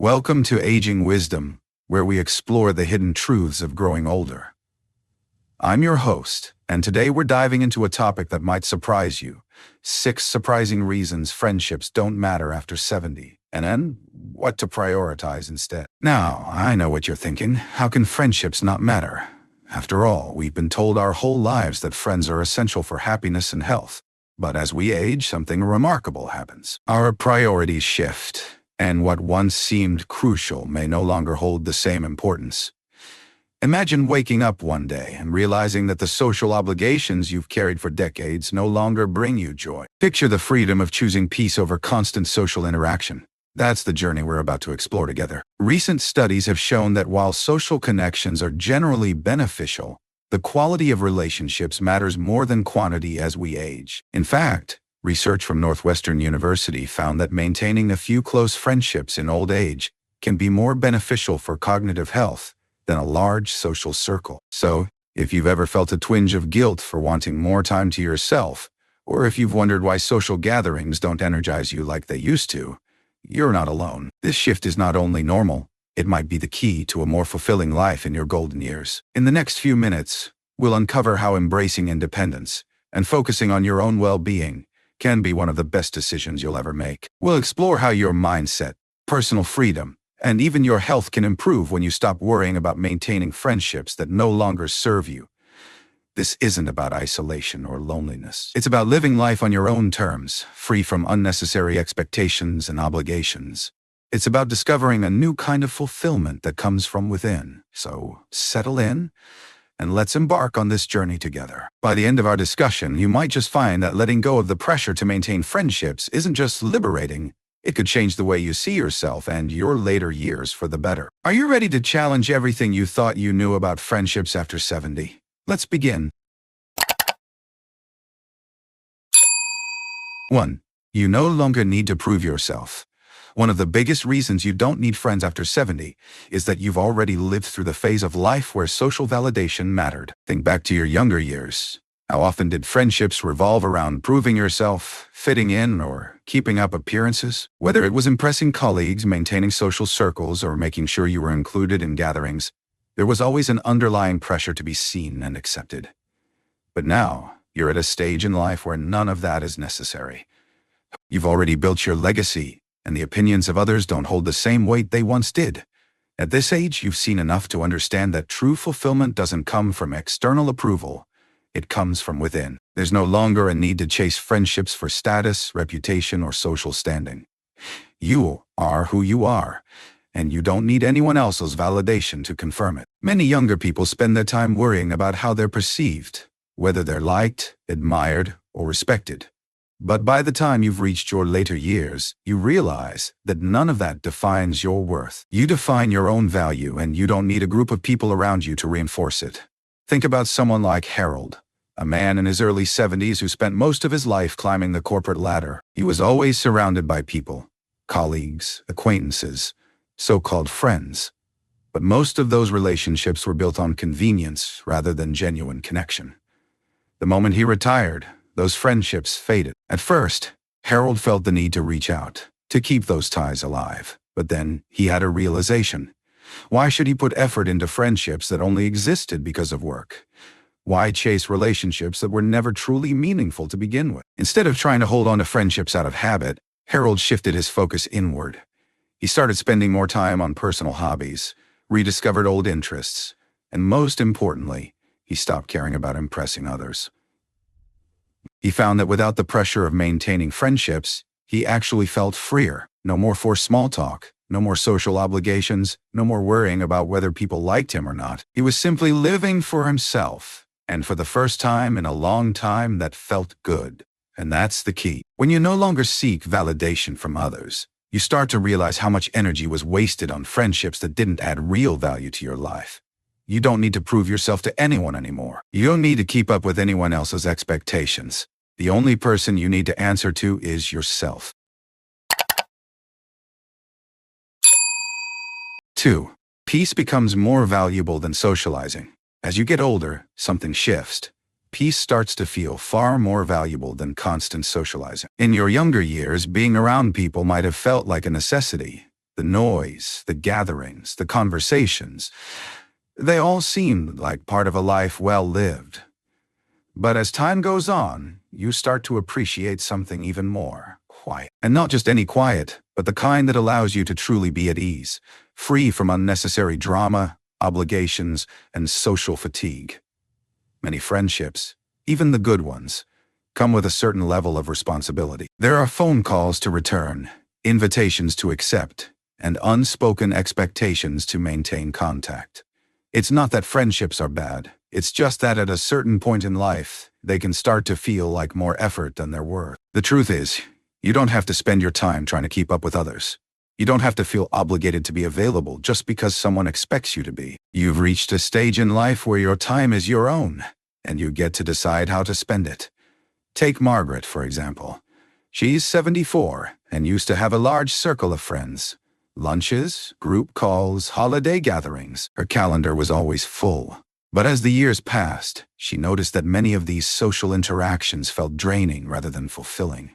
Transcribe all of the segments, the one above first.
Welcome to Aging Wisdom, where we explore the hidden truths of growing older. I'm your host, and today we're diving into a topic that might surprise you. 6 surprising reasons friendships don't matter after 70, and then what to prioritize instead. Now, I know what you're thinking. How can friendships not matter? After all, we've been told our whole lives that friends are essential for happiness and health. But as we age, something remarkable happens. Our priorities shift, and what once seemed crucial may no longer hold the same importance. Imagine waking up one day and realizing that the social obligations you've carried for decades no longer bring you joy. Picture the freedom of choosing peace over constant social interaction. That's the journey we're about to explore together. Recent studies have shown that while social connections are generally beneficial, the quality of relationships matters more than quantity as we age. In fact, research from Northwestern University found that maintaining a few close friendships in old age can be more beneficial for cognitive health than a large social circle. So, if you've ever felt a twinge of guilt for wanting more time to yourself, or if you've wondered why social gatherings don't energize you like they used to, you're not alone. This shift is not only normal, it might be the key to a more fulfilling life in your golden years. In the next few minutes, we'll uncover how embracing independence and focusing on your own well-being can be one of the best decisions you'll ever make. We'll explore how your mindset, personal freedom, and even your health can improve when you stop worrying about maintaining friendships that no longer serve you. This isn't about isolation or loneliness. It's about living life on your own terms, free from unnecessary expectations and obligations. It's about discovering a new kind of fulfillment that comes from within. So, settle in, and let's embark on this journey together. By the end of our discussion, you might just find that letting go of the pressure to maintain friendships isn't just liberating, it could change the way you see yourself and your later years for the better. Are you ready to challenge everything you thought you knew about friendships after 70? Let's begin. 1. You no longer need to prove yourself. One of the biggest reasons you don't need friends after 70 is that you've already lived through the phase of life where social validation mattered. Think back to your younger years. How often did friendships revolve around proving yourself, fitting in, or keeping up appearances? Whether it was impressing colleagues, maintaining social circles, or making sure you were included in gatherings, there was always an underlying pressure to be seen and accepted. But now, you're at a stage in life where none of that is necessary. You've already built your legacy, and the opinions of others don't hold the same weight they once did. At this age, you've seen enough to understand that true fulfillment doesn't come from external approval. It comes from within. There's no longer a need to chase friendships for status, reputation, or social standing. You are who you are, and you don't need anyone else's validation to confirm it. Many younger people spend their time worrying about how they're perceived, whether they're liked, admired, or respected. But by the time you've reached your later years, you realize that none of that defines your worth. You define your own value, and you don't need a group of people around you to reinforce it. Think about someone like Harold, a man in his early 70s who spent most of his life climbing the corporate ladder. He was always surrounded by people, colleagues, acquaintances, so-called friends. But most of those relationships were built on convenience rather than genuine connection. The moment he retired, those friendships faded. At first, Harold felt the need to reach out, to keep those ties alive. But then he had a realization. Why should he put effort into friendships that only existed because of work? Why chase relationships that were never truly meaningful to begin with? Instead of trying to hold on to friendships out of habit, Harold shifted his focus inward. He started spending more time on personal hobbies, rediscovered old interests, and most importantly, he stopped caring about impressing others. He found that without the pressure of maintaining friendships, he actually felt freer. No more forced small talk, no more social obligations, no more worrying about whether people liked him or not. He was simply living for himself, and for the first time in a long time, that felt good. And that's the key. When you no longer seek validation from others, you start to realize how much energy was wasted on friendships that didn't add real value to your life. You don't need to prove yourself to anyone anymore. You don't need to keep up with anyone else's expectations. The only person you need to answer to is yourself. 2. Peace becomes more valuable than socializing. As you get older, something shifts. Peace starts to feel far more valuable than constant socializing. In your younger years, being around people might have felt like a necessity. The noise, the gatherings, the conversations, they all seemed like part of a life well lived. But as time goes on, you start to appreciate something even more: quiet. And not just any quiet, but the kind that allows you to truly be at ease, free from unnecessary drama, obligations, and social fatigue. Many friendships, even the good ones, come with a certain level of responsibility. There are phone calls to return, invitations to accept, and unspoken expectations to maintain contact. It's not that friendships are bad, it's just that at a certain point in life, they can start to feel like more effort than they're worth. The truth is, you don't have to spend your time trying to keep up with others. You don't have to feel obligated to be available just because someone expects you to be. You've reached a stage in life where your time is your own, and you get to decide how to spend it. Take Margaret, for example. She's 74 and used to have a large circle of friends. Lunches, group calls, holiday gatherings. Her calendar was always full. But as the years passed, she noticed that many of these social interactions felt draining rather than fulfilling.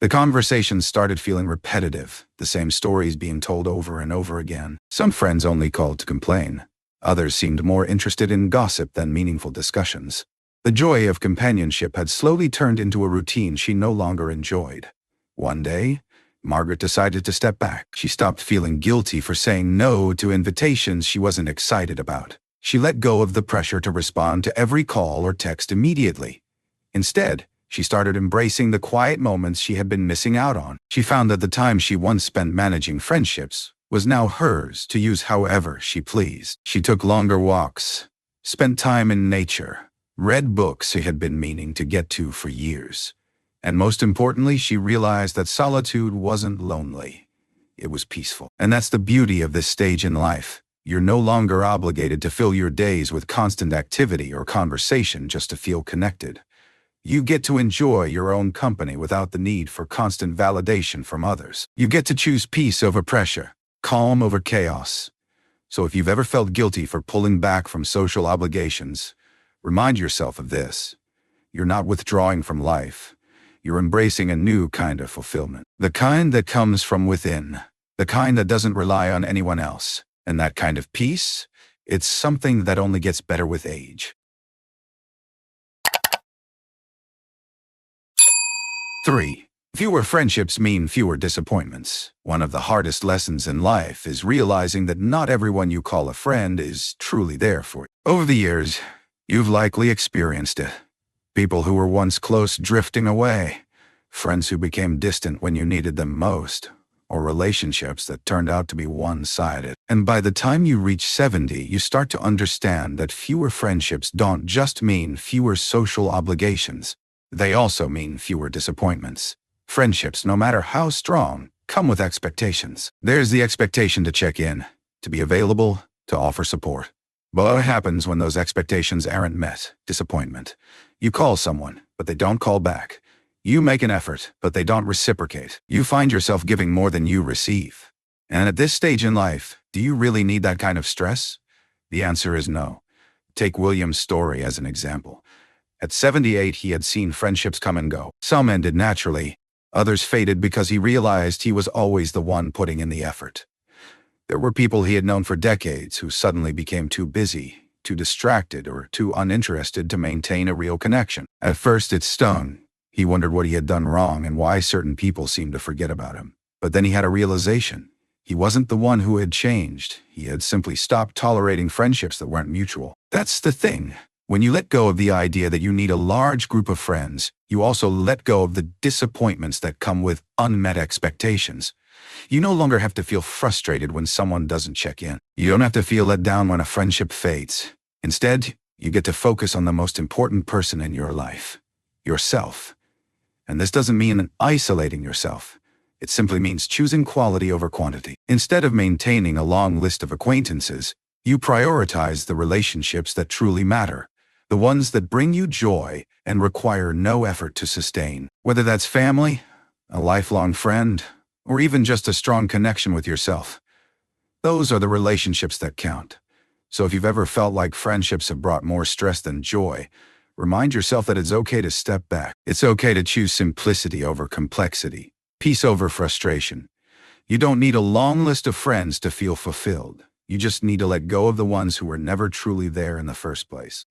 The conversations started feeling repetitive, the same stories being told over and over again. Some friends only called to complain. Others seemed more interested in gossip than meaningful discussions. The joy of companionship had slowly turned into a routine she no longer enjoyed. One day, Margaret decided to step back. She stopped feeling guilty for saying no to invitations she wasn't excited about. She let go of the pressure to respond to every call or text immediately. Instead, she started embracing the quiet moments she had been missing out on. She found that the time she once spent managing friendships was now hers to use however she pleased. She took longer walks, spent time in nature, read books she had been meaning to get to for years. And most importantly, she realized that solitude wasn't lonely. It was peaceful. And that's the beauty of this stage in life. You're no longer obligated to fill your days with constant activity or conversation just to feel connected. You get to enjoy your own company without the need for constant validation from others. You get to choose peace over pressure, calm over chaos. So if you've ever felt guilty for pulling back from social obligations, remind yourself of this. You're not withdrawing from life. You're embracing a new kind of fulfillment. The kind that comes from within. The kind that doesn't rely on anyone else. And that kind of peace, it's something that only gets better with age. 3. Fewer friendships mean fewer disappointments. One of the hardest lessons in life is realizing that not everyone you call a friend is truly there for you. Over the years, you've likely experienced it. People who were once close drifting away, friends who became distant when you needed them most, or relationships that turned out to be one-sided. And by the time you reach 70, you start to understand that fewer friendships don't just mean fewer social obligations. They also mean fewer disappointments. Friendships, no matter how strong, come with expectations. There's the expectation to check in, to be available, to offer support. But what happens when those expectations aren't met? Disappointment. You call someone, but they don't call back. You make an effort, but they don't reciprocate. You find yourself giving more than you receive. And at this stage in life, do you really need that kind of stress? The answer is no. Take William's story as an example. At 78, he had seen friendships come and go. Some ended naturally, others faded because he realized he was always the one putting in the effort. There were people he had known for decades who suddenly became too busy, too distracted, or too uninterested to maintain a real connection. At first it stung. He wondered what he had done wrong and why certain people seemed to forget about him. But then he had a realization. He wasn't the one who had changed. He had simply stopped tolerating friendships that weren't mutual. That's the thing. When you let go of the idea that you need a large group of friends, you also let go of the disappointments that come with unmet expectations. You no longer have to feel frustrated when someone doesn't check in. You don't have to feel let down when a friendship fades. Instead, you get to focus on the most important person in your life, yourself. And this doesn't mean isolating yourself. It simply means choosing quality over quantity. Instead of maintaining a long list of acquaintances, you prioritize the relationships that truly matter. The ones that bring you joy and require no effort to sustain. Whether that's family, a lifelong friend, or even just a strong connection with yourself. Those are the relationships that count. So if you've ever felt like friendships have brought more stress than joy, remind yourself that it's okay to step back. It's okay to choose simplicity over complexity, peace over frustration. You don't need a long list of friends to feel fulfilled. You just need to let go of the ones who were never truly there in the first place.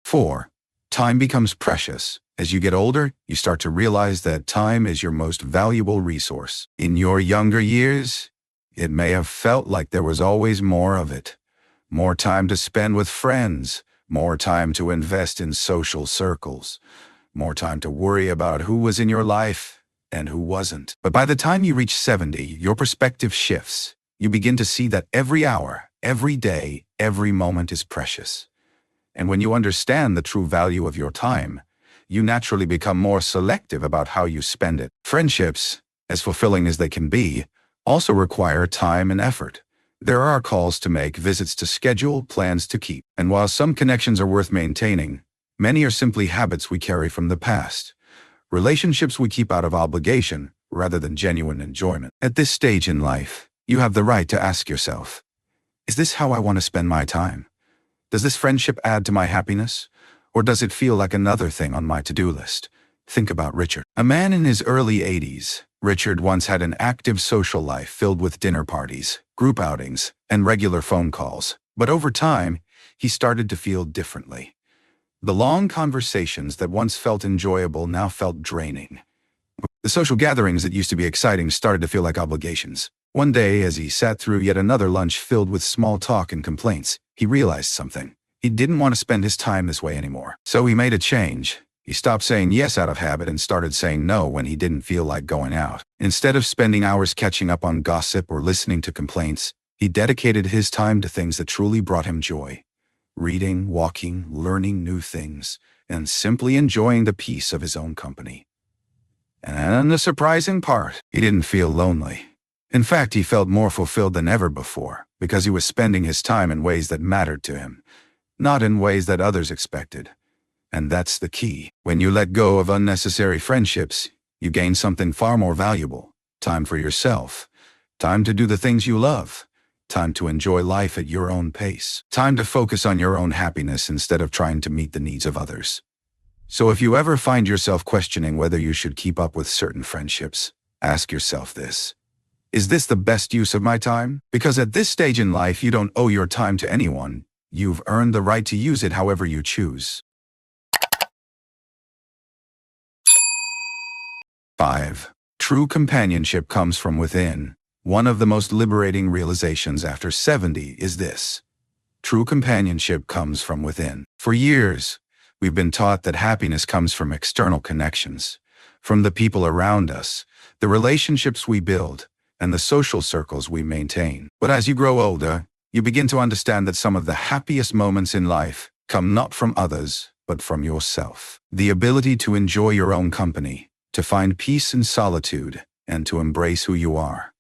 4. Time becomes precious. As you get older, you start to realize that time is your most valuable resource. In your younger years, it may have felt like there was always more of it. More time to spend with friends, more time to invest in social circles, more time to worry about who was in your life and who wasn't. But by the time you reach 70, your perspective shifts. You begin to see that every hour, every day, every moment is precious. And when you understand the true value of your time, you naturally become more selective about how you spend it. Friendships, as fulfilling as they can be, also require time and effort. There are calls to make, visits to schedule, plans to keep. And while some connections are worth maintaining, many are simply habits we carry from the past. Relationships we keep out of obligation rather than genuine enjoyment. At this stage in life, you have the right to ask yourself, is this how I want to spend my time? Does this friendship add to my happiness? Or does it feel like another thing on my to-do list? Think about Richard. A man in his early 80s, Richard once had an active social life filled with dinner parties, group outings, and regular phone calls. But over time, he started to feel differently. The long conversations that once felt enjoyable now felt draining. The social gatherings that used to be exciting started to feel like obligations. One day, as he sat through yet another lunch filled with small talk and complaints, he realized something. He didn't want to spend his time this way anymore. So he made a change. He stopped saying yes out of habit and started saying no when he didn't feel like going out. Instead of spending hours catching up on gossip or listening to complaints, he dedicated his time to things that truly brought him joy. Reading, walking, learning new things, and simply enjoying the peace of his own company. And the surprising part, he didn't feel lonely. In fact, he felt more fulfilled than ever before, because he was spending his time in ways that mattered to him, not in ways that others expected. And that's the key. When you let go of unnecessary friendships, you gain something far more valuable. Time for yourself. Time to do the things you love. Time to enjoy life at your own pace. Time to focus on your own happiness instead of trying to meet the needs of others. So if you ever find yourself questioning whether you should keep up with certain friendships, ask yourself this. Is this the best use of my time? Because at this stage in life, you don't owe your time to anyone. You've earned the right to use it however you choose. 5. True companionship comes from within. One of the most liberating realizations after 70 is this. True companionship comes from within. For years, we've been taught that happiness comes from external connections, from the people around us, the relationships we build, and the social circles we maintain. But as you grow older, you begin to understand that some of the happiest moments in life come not from others, but from yourself. The ability to enjoy your own company, to find peace in solitude, and to embrace who you are.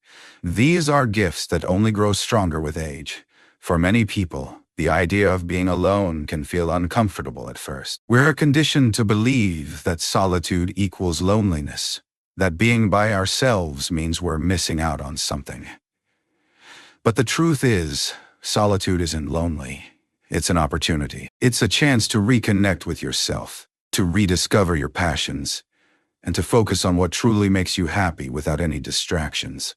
These are gifts that only grow stronger with age. For many people, the idea of being alone can feel uncomfortable at first. We're conditioned to believe that solitude equals loneliness, that being by ourselves means we're missing out on something. But the truth is, solitude isn't lonely. It's an opportunity. It's a chance to reconnect with yourself, to rediscover your passions, and to focus on what truly makes you happy without any distractions.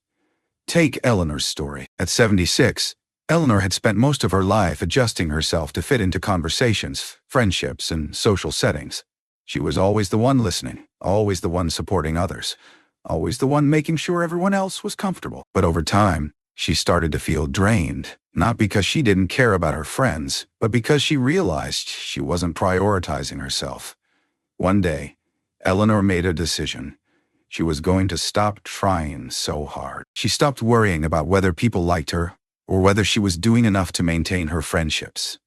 Take Eleanor's story. At 76, Eleanor had spent most of her life adjusting herself to fit into conversations, friendships, and social settings. She was always the one listening, always the one supporting others, always the one making sure everyone else was comfortable. But over time, she started to feel drained, not because she didn't care about her friends, but because she realized she wasn't prioritizing herself. One day, Eleanor made a decision. She was going to stop trying so hard. She stopped worrying about whether people liked her or whether she was doing enough to maintain her friendships.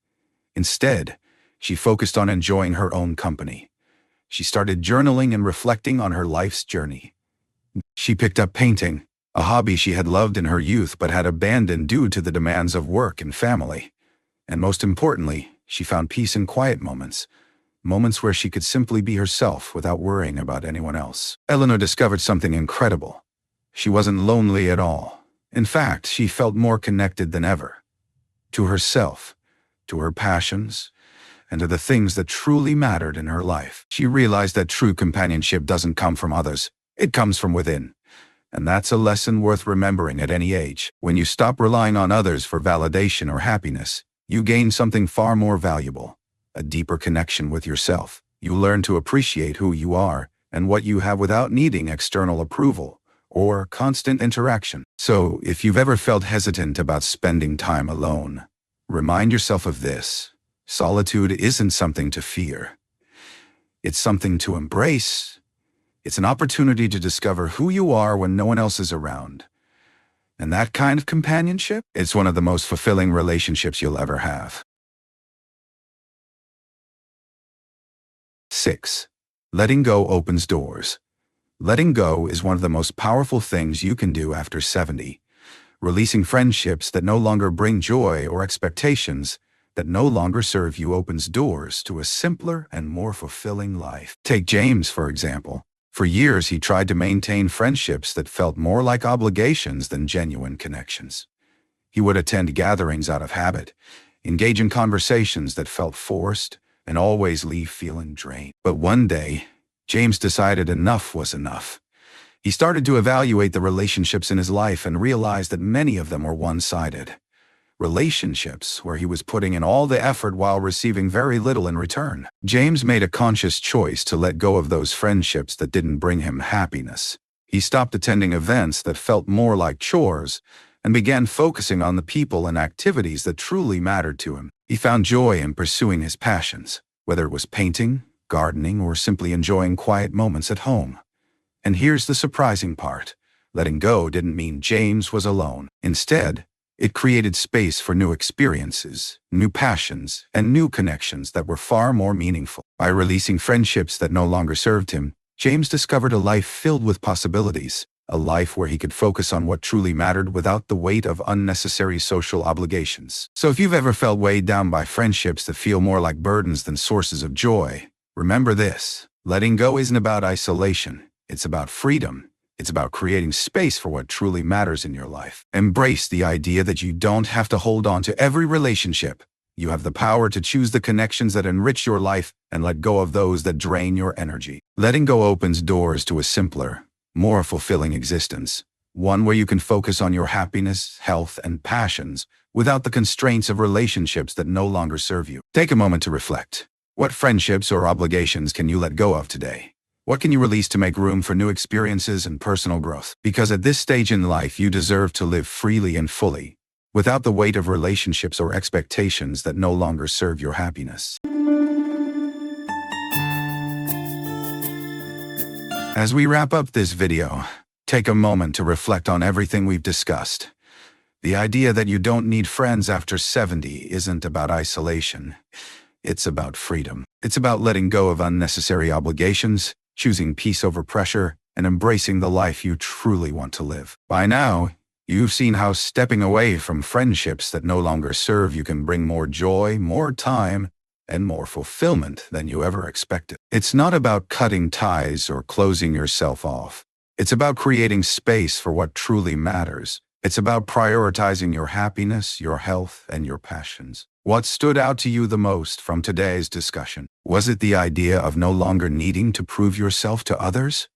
Instead, she focused on enjoying her own company. She started journaling and reflecting on her life's journey. She picked up painting, a hobby she had loved in her youth but had abandoned due to the demands of work and family. And most importantly, she found peace in quiet moments where she could simply be herself without worrying about anyone else. Eleanor discovered something incredible. She wasn't lonely at all. In fact, she felt more connected than ever. To herself, to her passions, and to the things that truly mattered in her life. She realized that true companionship doesn't come from others. It comes from within. And that's a lesson worth remembering at any age. When you stop relying on others for validation or happiness, you gain something far more valuable, a deeper connection with yourself. You learn to appreciate who you are and what you have without needing external approval or constant interaction. So, if you've ever felt hesitant about spending time alone, remind yourself of this. Solitude isn't something to fear. It's something to embrace. It's an opportunity to discover who you are when no one else is around. And that kind of companionship, it's one of the most fulfilling relationships you'll ever have. 6. Letting go opens doors. Letting go is one of the most powerful things you can do after 70. Releasing friendships that no longer bring joy or expectations that no longer serve you opens doors to a simpler and more fulfilling life. Take James, for example. For years, he tried to maintain friendships that felt more like obligations than genuine connections. He would attend gatherings out of habit, engage in conversations that felt forced, and always leave feeling drained. But one day, James decided enough was enough. He started to evaluate the relationships in his life and realized that many of them were one-sided. Relationships where he was putting in all the effort while receiving very little in return. James made a conscious choice to let go of those friendships that didn't bring him happiness. He stopped attending events that felt more like chores and began focusing on the people and activities that truly mattered to him. He found joy in pursuing his passions, whether it was painting, gardening, or simply enjoying quiet moments at home. And here's the surprising part. Letting go didn't mean James was alone. Instead, it created space for new experiences, new passions, and new connections that were far more meaningful. By releasing friendships that no longer served him, James discovered a life filled with possibilities, a life where he could focus on what truly mattered without the weight of unnecessary social obligations. So if you've ever felt weighed down by friendships that feel more like burdens than sources of joy, remember this. Letting go isn't about isolation. It's about freedom. It's about creating space for what truly matters in your life. Embrace the idea that you don't have to hold on to every relationship. You have the power to choose the connections that enrich your life and let go of those that drain your energy. Letting go opens doors to a simpler, more fulfilling existence. One where you can focus on your happiness, health, and passions without the constraints of relationships that no longer serve you. Take a moment to reflect. What friendships or obligations can you let go of today? What can you release to make room for new experiences and personal growth? Because at this stage in life, you deserve to live freely and fully, without the weight of relationships or expectations that no longer serve your happiness. As we wrap up this video, take a moment to reflect on everything we've discussed. The idea that you don't need friends after 70 isn't about isolation. It's about freedom. It's about letting go of unnecessary obligations, choosing peace over pressure, and embracing the life you truly want to live. By now, you've seen how stepping away from friendships that no longer serve you can bring more joy, more time, and more fulfillment than you ever expected. It's not about cutting ties or closing yourself off. It's about creating space for what truly matters. It's about prioritizing your happiness, your health, and your passions. What stood out to you the most from today's discussion? Was it the idea of no longer needing to prove yourself to others?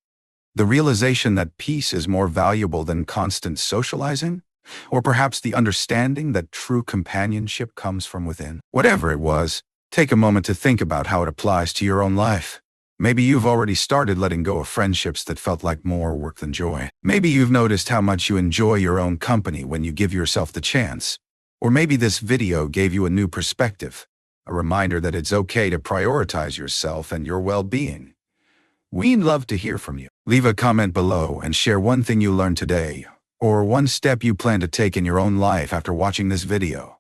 The realization that peace is more valuable than constant socializing? Or perhaps the understanding that true companionship comes from within? Whatever it was, take a moment to think about how it applies to your own life. Maybe you've already started letting go of friendships that felt like more work than joy. Maybe you've noticed how much you enjoy your own company when you give yourself the chance. Or maybe this video gave you a new perspective, a reminder that it's okay to prioritize yourself and your well-being. We'd love to hear from you. Leave a comment below and share one thing you learned today, or one step you plan to take in your own life after watching this video.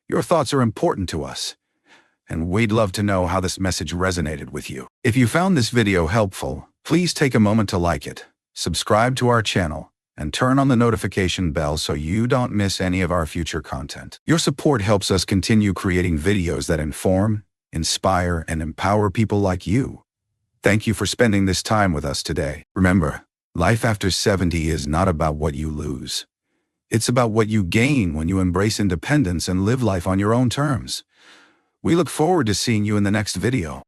Your thoughts are important to us, and we'd love to know how this message resonated with you. If you found this video helpful, please take a moment to like it, subscribe to our channel, and turn on the notification bell so you don't miss any of our future content. Your support helps us continue creating videos that inform, inspire, and empower people like you. Thank you for spending this time with us today. Remember, life after 70 is not about what you lose. It's about what you gain when you embrace independence and live life on your own terms. We look forward to seeing you in the next video.